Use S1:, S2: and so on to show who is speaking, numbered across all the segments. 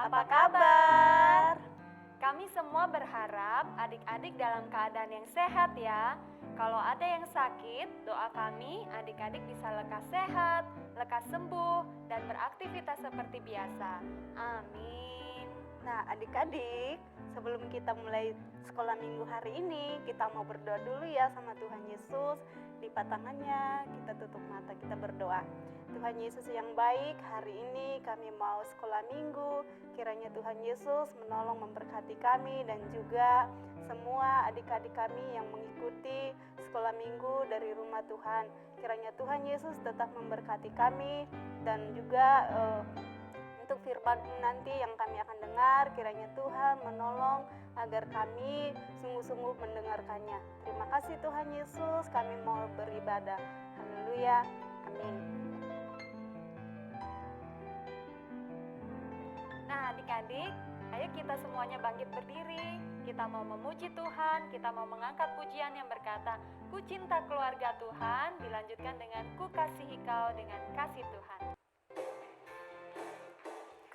S1: Apa kabar? Kami semua berharap adik-adik dalam keadaan yang sehat ya. Kalau ada yang sakit, doa kami adik-adik bisa lekas sehat, lekas sembuh, dan beraktivitas seperti biasa. Amin.
S2: Nah, adik-adik, sebelum kita mulai sekolah minggu hari ini, kita mau berdoa dulu ya sama Tuhan Yesus. Lipat tangannya, kita tutup mata, kita berdoa. Tuhan Yesus yang baik, hari ini kami mau sekolah minggu. Kiranya Tuhan Yesus menolong memberkati kami dan juga semua adik-adik kami yang mengikuti sekolah minggu dari rumah Tuhan. Kiranya Tuhan Yesus tetap memberkati kami dan juga untuk firman nanti yang kami akan dengar, kiranya Tuhan menolong agar kami sungguh-sungguh mendengarkannya. Terima kasih Tuhan Yesus, kami mau beribadah. Haleluya, amin.
S1: Nah adik-adik, ayo kita semuanya bangkit berdiri. Kita mau memuji Tuhan, kita mau mengangkat pujian yang berkata, Ku cinta keluarga Tuhan, dilanjutkan dengan Ku kasihi kau dengan kasih Tuhan.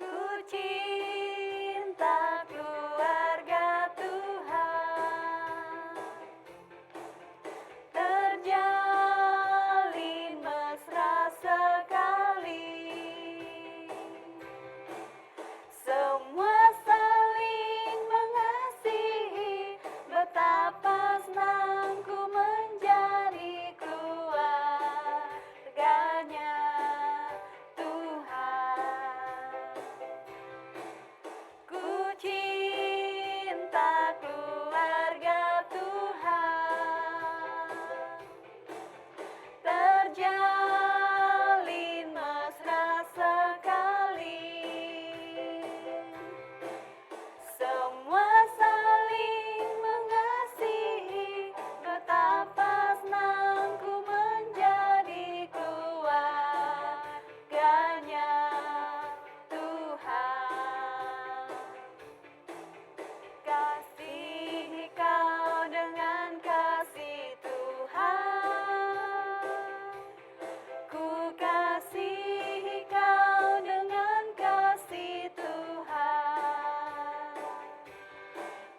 S1: Ku cinta keluarga Tuhan, terjalin mesra sekali. Semua saling mengasihi, betapa senang ku menjadi keluarganya Tuhan. Ku cinta keluarga Tuhan, terjalin mesra sekali. Semua saling mengasihi, betapa senang ku menjadi keluarganya Tuhan. Kasihi kau dengan kasih Tuhan, ku kasihi kau dengan kasih Tuhan.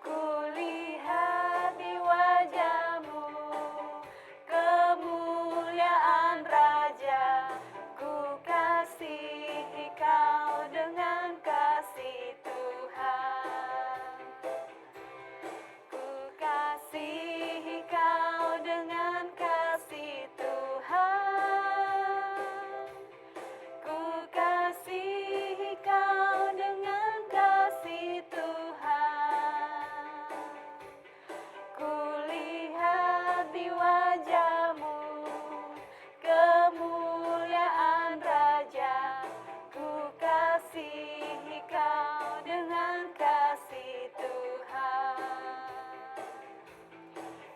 S1: Ku lihat di wajahmu kemuliaan Raja, ku kasihi kau dengan kasih Tuhan. Ku kasihi kau dengan kasih Tuhan, ku kasihi kau dengan kasih Tuhan. Ku lihat di wajahmu kemuliaan Raja, ku kasihi kau dengan kasih Tuhan.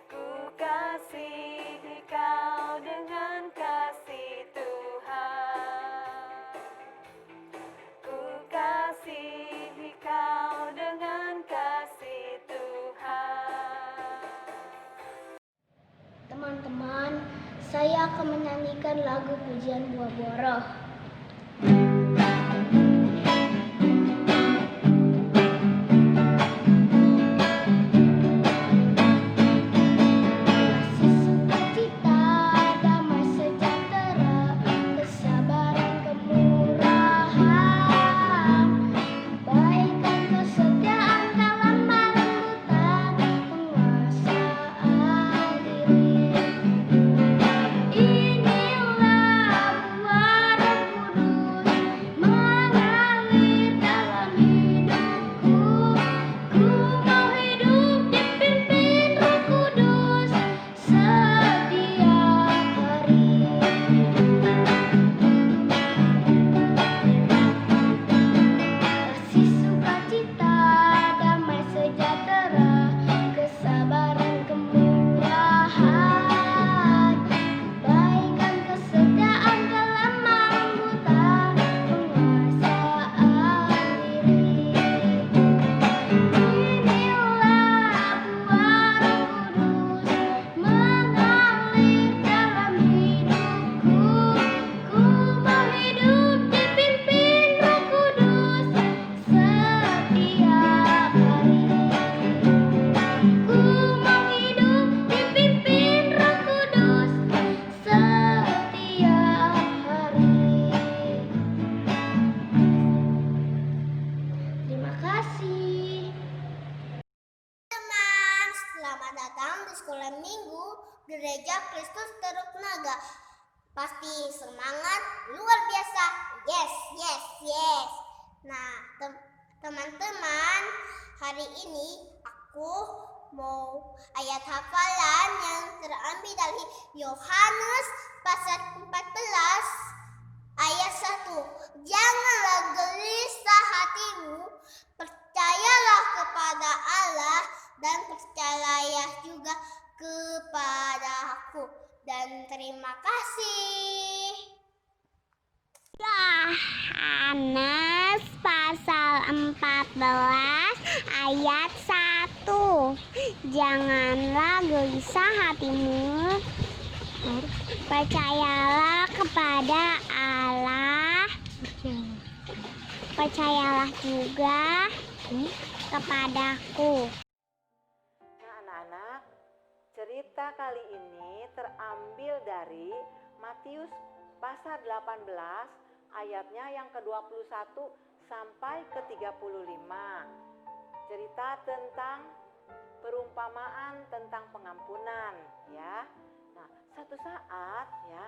S1: Ku kasihi kau dengan kasih Tuhan. Ku kasihi kau dengan kasih Tuhan.
S3: Teman-teman, saya akan menyanyikan lagu pujian Buah Boroh. Kasih sukacita, damai sejahtera, kesabaran kemurahan, kebaikan kesetiaan dalam kelembutan, penguasaan diri. Inilah buah roh gereja Kristus Teluk Naga. Pasti semangat luar biasa. Yes, yes, yes. Nah, teman-teman, hari ini aku mau ayat hafalan yang terambil dari Yohanes pasal 14 ayat 1. Janganlah gelisah hatimu, percayalah kepada Allah dan percayalah juga kepadaku. Dan terima kasih. Yohanes pasal 14 ayat 1. Janganlah gelisah hatimu, percayalah kepada Allah, percayalah juga kepadaku.
S4: Nah, anak-anak, cerita kali ini terambil dari Matius pasal 18 ayatnya yang ke-21 sampai ke-35. Cerita tentang perumpamaan tentang pengampunan, ya. Nah, satu saat ya,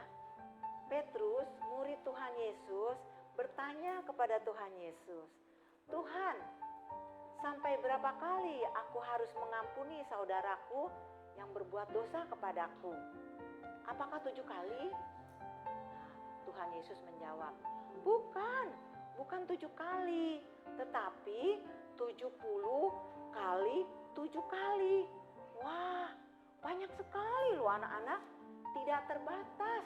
S4: Petrus, murid Tuhan Yesus, bertanya kepada Tuhan Yesus, "Tuhan, sampai berapa kali aku harus mengampuni saudaraku yang berbuat dosa kepadaku? Apakah 7 kali?" Nah, Tuhan Yesus menjawab, bukan 7 kali, tetapi 70 kali 7 kali. Wah, banyak sekali loh anak-anak, tidak terbatas.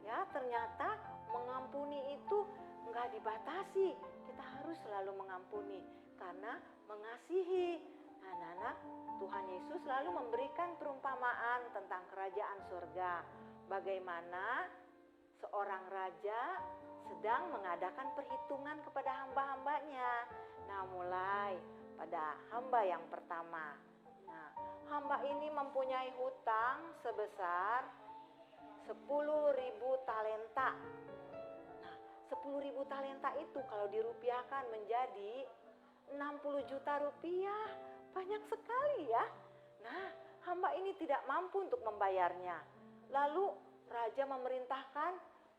S4: Ya, ternyata mengampuni itu enggak dibatasi. Kita harus selalu mengampuni karena mengasihi. Nah, anak-anak, Tuhan Yesus selalu memberikan perumpamaan tentang kerajaan surga. Bagaimana seorang raja sedang mengadakan perhitungan kepada hamba-hambanya. Nah, mulai pada hamba yang pertama. Nah, hamba ini mempunyai hutang sebesar 10.000 talenta. Nah, 10.000 talenta itu kalau dirupiahkan menjadi 60 juta rupiah. Banyak sekali ya. Nah, hamba ini tidak mampu untuk membayarnya. Lalu raja memerintahkan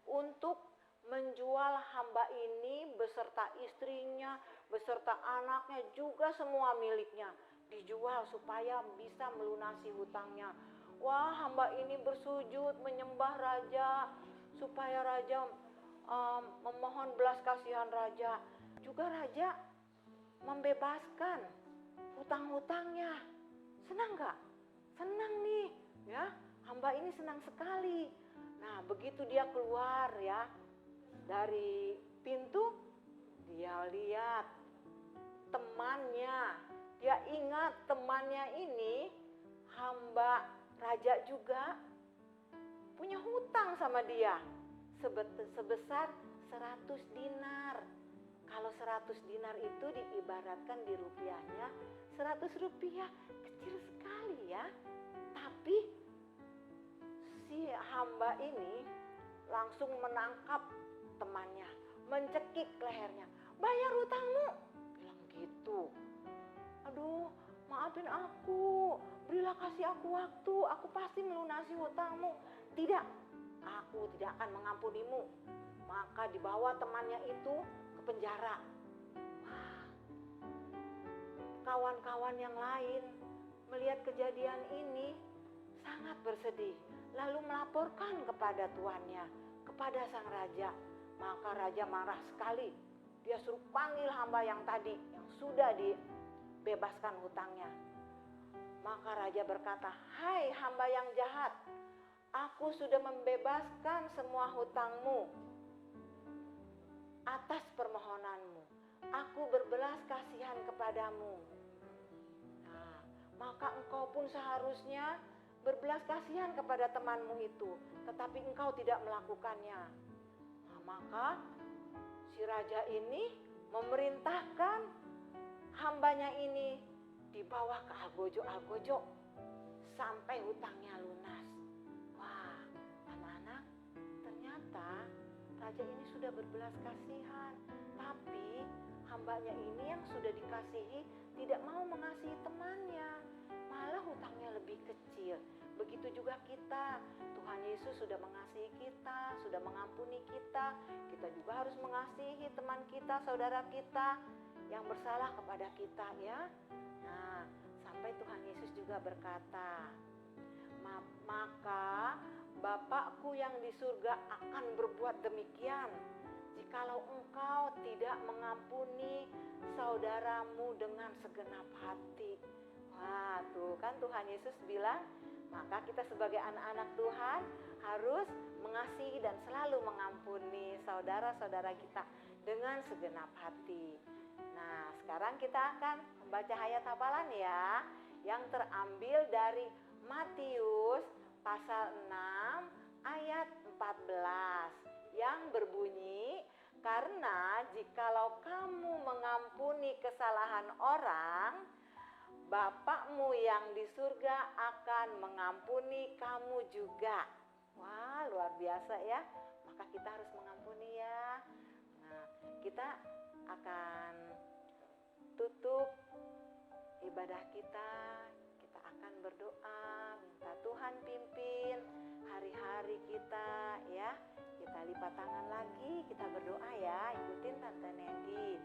S4: untuk menjual hamba ini beserta istrinya, beserta anaknya, juga semua miliknya. Dijual supaya bisa melunasi hutangnya. Wah, hamba ini bersujud menyembah raja supaya raja memohon belas kasihan raja. Juga raja membebaskan hutang-hutangnya. Senang gak? Senang nih ya, hamba ini senang sekali. Nah, begitu dia keluar ya dari pintu, dia lihat temannya. Dia ingat temannya ini hamba raja juga punya hutang sama dia sebesar 100 dinar. Kalau 100 dinar itu diibaratkan di rupiahnya 100 rupiah, kecil sekali ya. Tapi si hamba ini langsung menangkap temannya, mencekik lehernya. "Bayar hutangmu," bilang gitu. "Aduh, maafin aku, berilah kasih aku waktu, aku pasti melunasi hutangmu." "Tidak, aku tidak akan mengampunimu." Maka dibawa temannya itu ke penjara. Wah, kawan-kawan yang lain melihat kejadian ini sangat bersedih, lalu melaporkan kepada tuannya, kepada sang raja. Maka raja marah sekali. Dia suruh panggil hamba yang tadi, yang sudah dibebaskan hutangnya. Maka raja berkata, "Hai hamba yang jahat, aku sudah membebaskan semua hutangmu atas permohonanmu. Aku berbelas kasihan kepadamu. Nah, maka engkau pun seharusnya berbelas kasihan kepada temanmu itu, tetapi engkau tidak melakukannya." Nah, maka si raja ini memerintahkan hambanya ini dibawa ke Algojo sampai hutangnya lunas. Wah, anak-anak, ternyata raja ini sudah berbelas kasihan, tapi hamba tetangganya ini yang sudah dikasihi tidak mau mengasihi temannya, malah hutangnya lebih kecil. Begitu juga kita, Tuhan Yesus sudah mengasihi kita, sudah mengampuni kita. Kita juga harus mengasihi teman kita, saudara kita yang bersalah kepada kita ya. Nah, sampai Tuhan Yesus juga berkata, maka Bapakku yang di surga akan berbuat demikian jikalau engkau tidak mengampuni saudaramu dengan segenap hati. Wah, tuh kan Tuhan Yesus bilang, maka kita sebagai anak-anak Tuhan harus mengasihi dan selalu mengampuni saudara-saudara kita dengan segenap hati. Nah, sekarang kita akan membaca ayat hafalan ya, yang terambil dari Matius pasal 6 ayat 14 yang berbunyi, karena jikalau kamu mengampuni kesalahan orang, Bapakmu yang di surga akan mengampuni kamu juga. Wah, luar biasa ya. Maka kita harus mengampuni ya. Nah, kita akan tutup ibadah kita. Kita akan berdoa, minta Tuhan pimpin hari-hari kita ya. Kita lipat tangan lagi, kita berdoa ya. Ikutin Tante Nedi.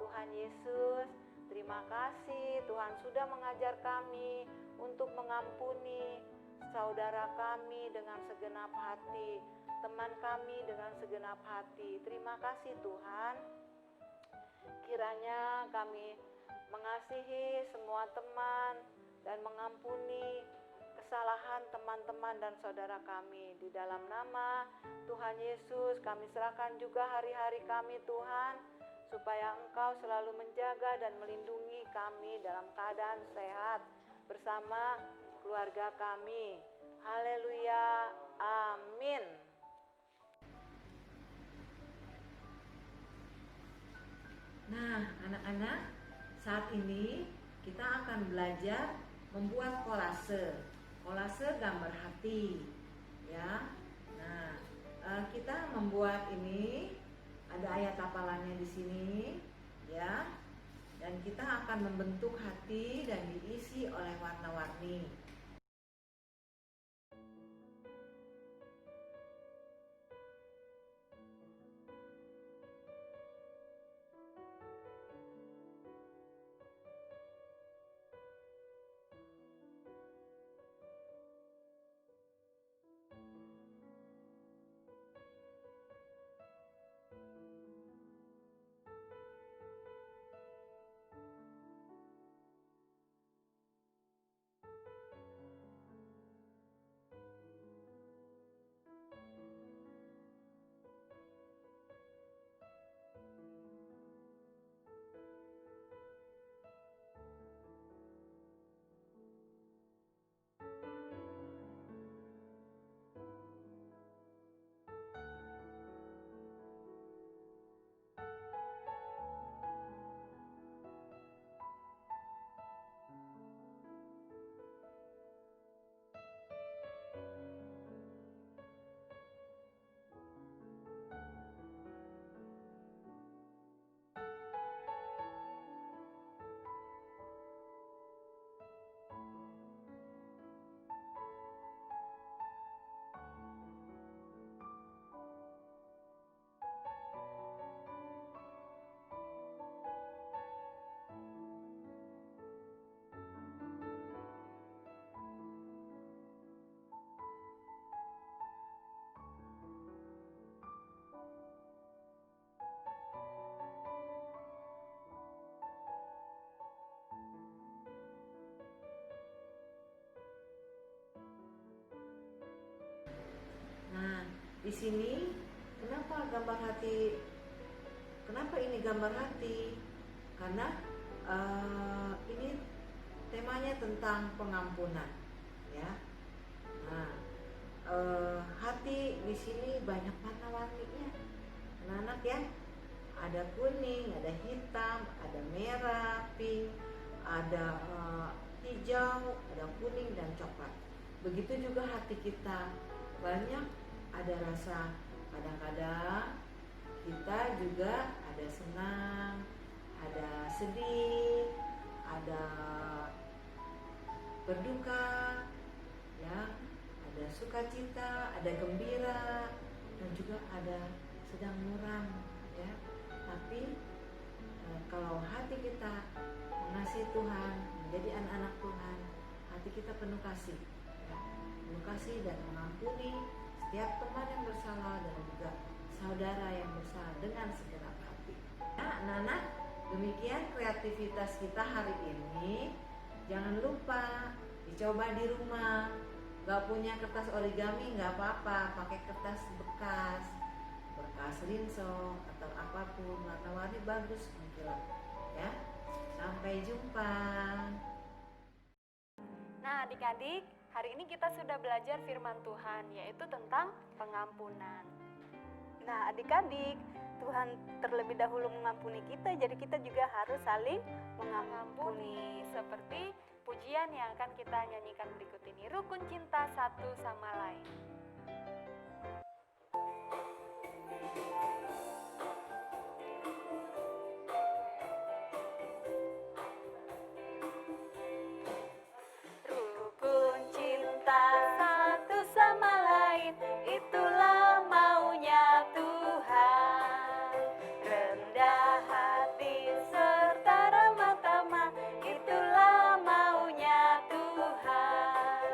S4: Tuhan Yesus, terima kasih Tuhan sudah mengajar kami untuk mengampuni saudara kami dengan segenap hati, teman kami dengan segenap hati. Terima kasih Tuhan. Kiranya kami mengasihi semua teman dan mengampuni kesalahan teman-teman dan saudara kami. Di dalam nama Tuhan Yesus kami serahkan juga hari-hari kami Tuhan, supaya Engkau selalu menjaga dan melindungi kami dalam keadaan sehat bersama keluarga kami. Haleluya, amin. Nah, anak-anak, saat ini kita akan belajar membuat kolase. Kolase gambar hati, ya. Nah, kita membuat ini, ada ayat hafalannya di sini, ya. Dan kita akan membentuk hati dan diisi oleh warna-warni. Nah, di sini kenapa gambar hati? Kenapa ini gambar hati? Karena ini temanya tentang pengampunan, ya. Nah, hati di sini banyak warna-warninya, anak-anak ya. Ada kuning, ada hitam, ada merah, pink, ada hijau, ada kuning dan coklat. Begitu juga hati kita, banyak ada rasa. Kadang-kadang kita juga ada senang, ada sedih, ada berduka, ya, ada sukacita, ada gembira, dan juga ada sedang muram, ya. Tapi kalau hati kita mengasihi Tuhan, menjadi anak-anak Tuhan, hati kita penuh kasih, ya. Penuh kasih dan mengampuni setiap teman yang bersalah dan juga saudara yang bersalah dengan segenap hati. Nah, anak-anak, demikian kreativitas kita hari ini. Jangan lupa dicoba di rumah. Gak punya kertas origami gak apa-apa, pakai kertas bekas linso atau apapun, warna-warni bagus mengkilap, ya. Sampai jumpa.
S1: Nah, adik-adik, hari ini kita sudah belajar firman Tuhan, yaitu tentang pengampunan.
S2: Nah, adik-adik, Tuhan terlebih dahulu mengampuni kita, jadi kita juga harus saling mengampuni.
S1: Seperti pujian yang akan kita nyanyikan berikut ini, rukun cinta satu sama lain.
S2: Rukun cinta satu sama lain, itulah maunya Tuhan. Rendah hati serta ramah tamah, itulah maunya Tuhan.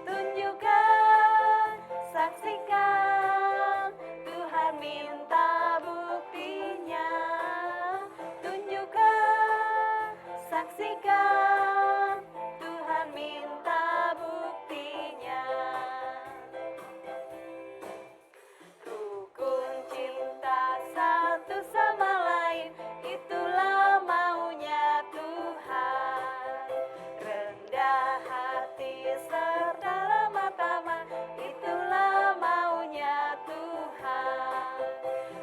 S2: Tunjukkan, saksikan, Tuhan minta buktinya. Tunjukkan, saksikan, Tuhan minta buktinya. Rukun cinta satu sama lain, itulah maunya Tuhan. Rendah hati serta ramah tamah, itulah maunya Tuhan.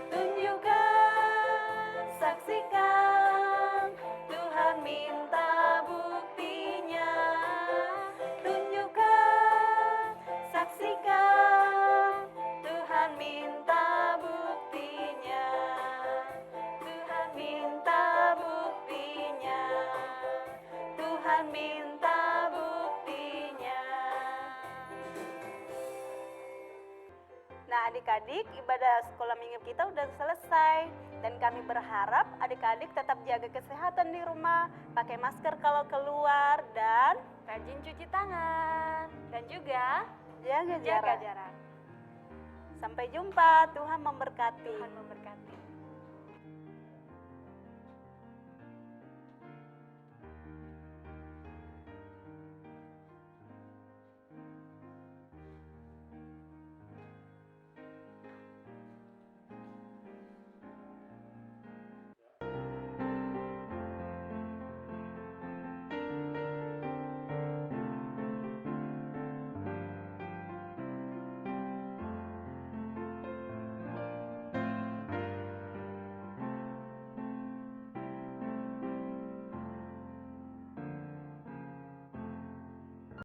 S2: Tunjukkan, saksikan, Tuhan minta buktinya. Tunjukkan, saksikan, Tuhan minta buktinya. Tuhan minta buktinya. Tuhan minta buktinya. Nah, adik-adik, ibadah sekolah minggu kita udah selesai. Dan kami berharap adik-adik tetap jaga kesehatan di rumah, pakai masker kalau keluar, dan
S1: Rajin cuci tangan dan juga
S2: jaga
S1: jaga
S2: jarak.
S1: jarak.
S2: Sampai jumpa, Tuhan memberkati.
S1: Tuhan memberkati.